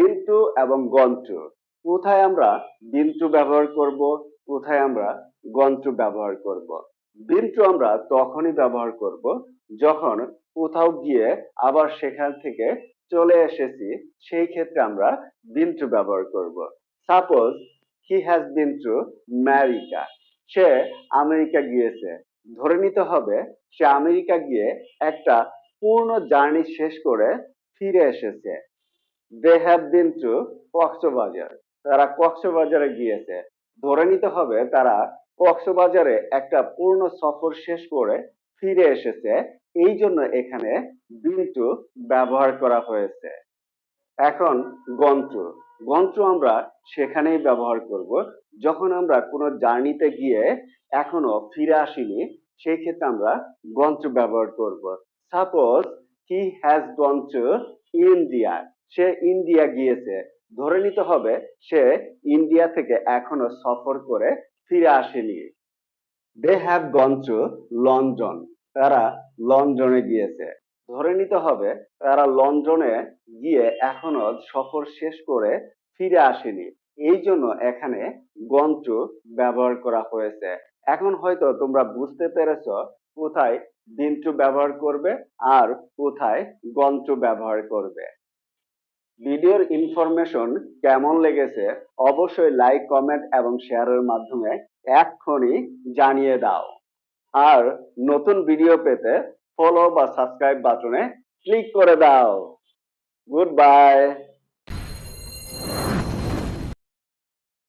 Been to এবং gone to. কোথায় আমরা বিন টু ব্যবহার করব, কোথায় আমরা গন টু ব্যবহার করব? বিন টু আমরা তখনই ব্যবহার করব যখন কোথাও গিয়ে আবার সেখান থেকে চলে এসেছি, সেই ক্ষেত্রে আমরা বিন টু ব্যবহার করব। Suppose he has been to America. Say America গিয়েছে। ধরে নিতে হবে সে আমেরিকা গিয়ে একটা পূর্ণ জার্নি শেষ করে ফিরে এসেছে। They have been to Cox's Bazar. তারা কক্সবাজারে গিয়েছে। ধরে নিতে হবে তারা কক্সবাজারে একটা পূর্ণ সফর শেষ করে ফিরে এসেছে। এই জন্য এখানে বিন টু ব্যবহার করা হয়েছে। এখন গন্টু। গন্টু আমরা সেখানেই ব্যবহার করব যখন আমরা কোনো জার্নিতে গিয়ে এখনো ফিরে আসিনি, সেই ক্ষেত্রে আমরা গন্টু ব্যবহার করব। Suppose he has gone to India. Say India গিয়েছে। ধরে নিতে হবে সে ইন্ডিয়া থেকে এখনো সফর করে ফিরে আসেনি। They have gone to London. তারা লন্ডনে গিয়েছে। ধরে নিতে হবে তারা লন্ডনে গিয়ে এখনো সফর শেষ করে ফিরে আসেনি। এই জন্য এখানে গন টু ব্যবহার করা হয়েছে। এখন হয়তো তোমরা বুঝতে পেরেছো কোথায় বিন টু ব্যবহার করবে আর কোথায় গন টু ব্যবহার করবে। ভিডিওর ইনফরমেশন কেমন লেগেছে অবশ্যই লাইক, কমেন্ট এবং শেয়ারের মাধ্যমে এক্ষুনি জানিয়ে দাও। আর নতুন ভিডিও পেতে ফলো বা সাবস্ক্রাইব বাটনে ক্লিক করে দাও। Good bye.